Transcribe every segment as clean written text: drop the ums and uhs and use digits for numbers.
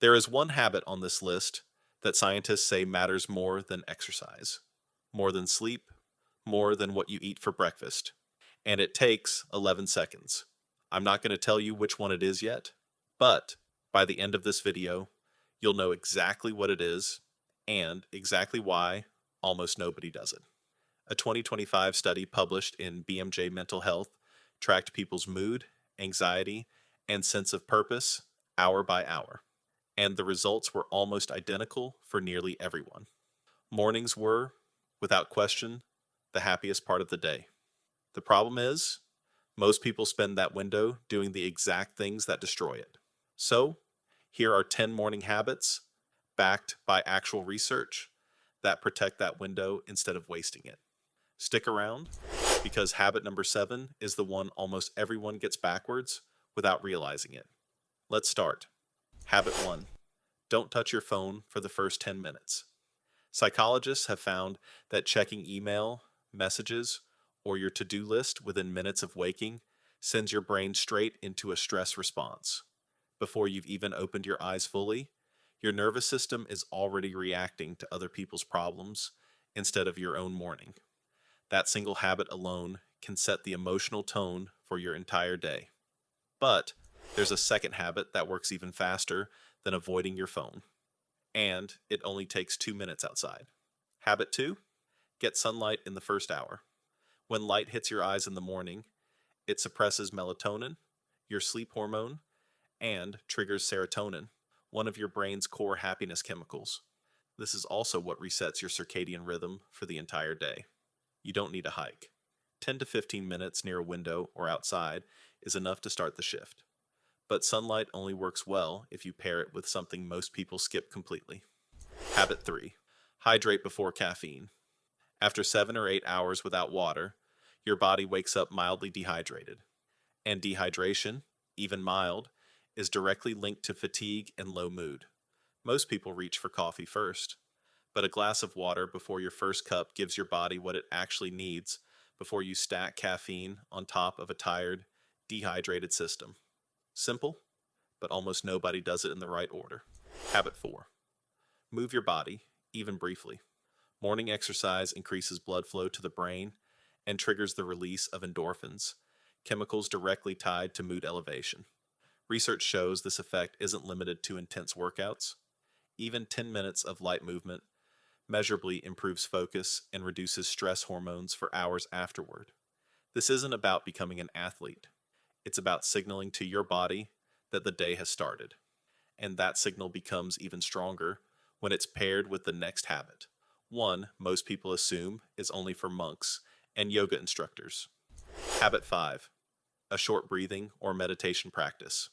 There is one habit on this list that scientists say matters more than exercise, more than sleep, more than what you eat for breakfast. And it takes 11 seconds. I'm not going to tell you which one it is yet, but by the end of this video, you'll know exactly what it is and exactly why almost nobody does it. A 2025 study published in BMJ Mental Health tracked people's mood, anxiety, and sense of purpose hour by hour, and the results were almost identical for nearly everyone. Mornings were, without question, the happiest part of the day. The problem is, most people spend that window doing the exact things that destroy it. So, here are 10 morning habits, backed by actual research, that protect that window instead of wasting it. Stick around, because habit number 7 is the one almost everyone gets backwards without realizing it. Let's start. Habit 1. Don't touch your phone for the first 10 minutes. Psychologists have found that checking email, messages, or your to-do list within minutes of waking sends your brain straight into a stress response. Before you've even opened your eyes fully, your nervous system is already reacting to other people's problems instead of your own morning. That single habit alone can set the emotional tone for your entire day. But there's a second habit that works even faster than avoiding your phone. And it only takes 2 minutes outside. Habit 2, get sunlight in the first hour. When light hits your eyes in the morning, it suppresses melatonin, your sleep hormone, and triggers serotonin, one of your brain's core happiness chemicals. This is also what resets your circadian rhythm for the entire day. You don't need a hike. 10 to 15 minutes near a window or outside is enough to start the shift. But sunlight only works well if you pair it with something most people skip completely. Habit 3. Hydrate before caffeine. After 7 or 8 hours without water, your body wakes up mildly dehydrated. And dehydration, even mild, is directly linked to fatigue and low mood. Most people reach for coffee first, but a glass of water before your first cup gives your body what it actually needs before you stack caffeine on top of a tired, dehydrated system. Simple, but almost nobody does it in the right order. Habit 4. Move your body, even briefly. Morning exercise increases blood flow to the brain and triggers the release of endorphins, chemicals directly tied to mood elevation. Research shows this effect isn't limited to intense workouts. Even 10 minutes of light movement measurably improves focus and reduces stress hormones for hours afterward. This isn't about becoming an athlete. It's about signaling to your body that the day has started. And that signal becomes even stronger when it's paired with the next habit. One most people assume is only for monks and yoga instructors. Habit 5. A short breathing or meditation practice.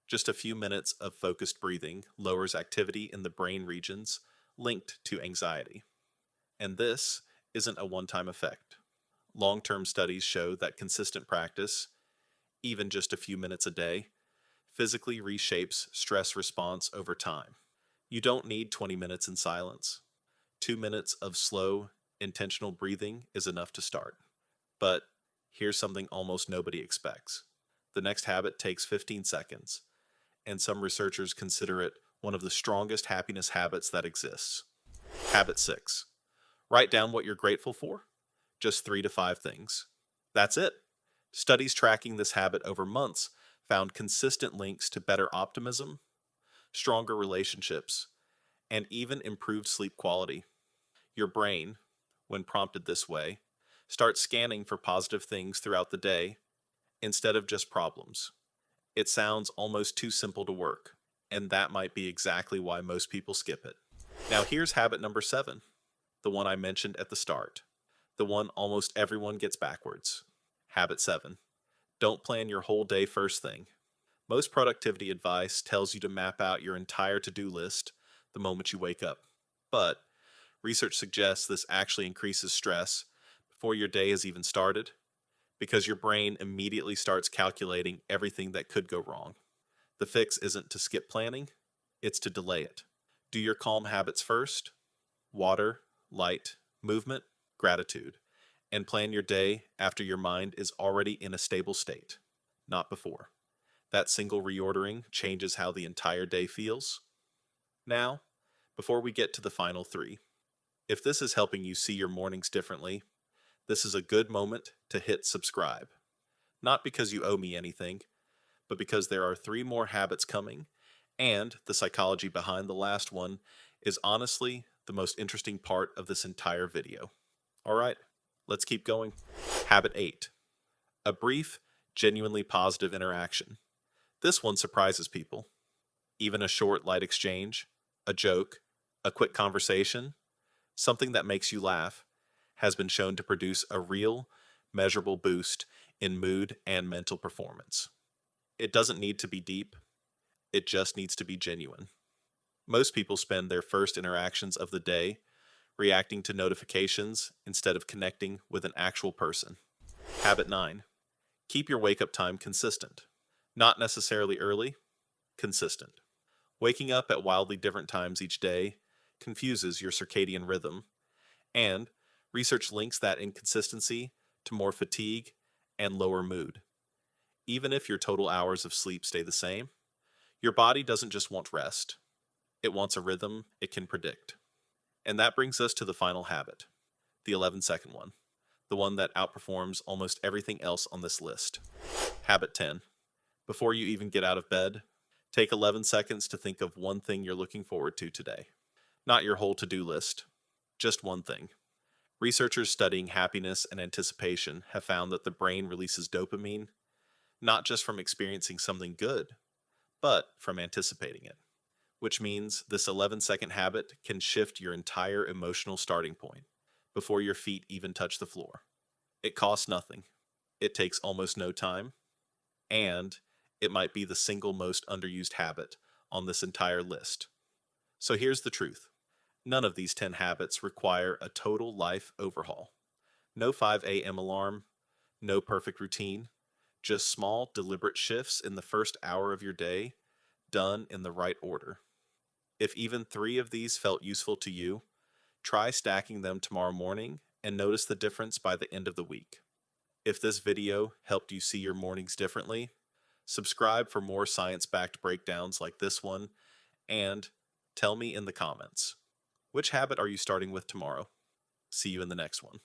Just a few minutes of focused breathing lowers activity in the brain regions linked to anxiety. And this isn't a one-time effect. Long-term studies show that consistent practice, even just a few minutes a day, physically reshapes stress response over time. You don't need 20 minutes in silence. 2 minutes of slow, intentional breathing is enough to start. But here's something almost nobody expects. The next habit takes 15 seconds, and some researchers consider it one of the strongest happiness habits that exists. Habit 6. Write down what you're grateful for. Just 3 to 5 things. That's it. Studies tracking this habit over months found consistent links to better optimism, stronger relationships, and even improved sleep quality. Your brain, when prompted this way, starts scanning for positive things throughout the day instead of just problems. It sounds almost too simple to work, and that might be exactly why most people skip it. Now here's habit number 7, the one I mentioned at the start, the one almost everyone gets backwards. Habit 7. Don't plan your whole day first thing. Most productivity advice tells you to map out your entire to-do list the moment you wake up. But research suggests this actually increases stress before your day has even started, because your brain immediately starts calculating everything that could go wrong. The fix isn't to skip planning, it's to delay it. Do your calm habits first: water, light, movement, gratitude, and plan your day after your mind is already in a stable state, not before. That single reordering changes how the entire day feels. Now, before we get to the final three, if this is helping you see your mornings differently, this is a good moment to hit subscribe. Not because you owe me anything, but because there are three more habits coming, and the psychology behind the last one is honestly the most interesting part of this entire video. All right, let's keep going. Habit 8. A brief, genuinely positive interaction. This one surprises people. Even a short, light exchange, a joke, a quick conversation, something that makes you laugh, has been shown to produce a real, measurable boost in mood and mental performance. It doesn't need to be deep, it just needs to be genuine. Most people spend their first interactions of the day reacting to notifications instead of connecting with an actual person. Habit 9. Keep your wake-up time consistent. Not necessarily early, consistent. Waking up at wildly different times each day confuses your circadian rhythm, and research links that inconsistency to more fatigue and lower mood. Even if your total hours of sleep stay the same, your body doesn't just want rest. It wants a rhythm it can predict. And that brings us to the final habit, the 11-second one, the one that outperforms almost everything else on this list. Habit 10. Before you even get out of bed, take 11 seconds to think of one thing you're looking forward to today. Not your whole to-do list, just one thing. Researchers studying happiness and anticipation have found that the brain releases dopamine, not just from experiencing something good, but from anticipating it. Which means this 11-second habit can shift your entire emotional starting point before your feet even touch the floor. It costs nothing. It takes almost no time. And it might be the single most underused habit on this entire list. So here's the truth. None of these 10 habits require a total life overhaul. No 5 a.m. alarm, no perfect routine, just small, deliberate shifts in the first hour of your day, done in the right order. If even 3 of these felt useful to you, try stacking them tomorrow morning and notice the difference by the end of the week. If this video helped you see your mornings differently, subscribe for more science-backed breakdowns like this one, and tell me in the comments, which habit are you starting with tomorrow? See you in the next one.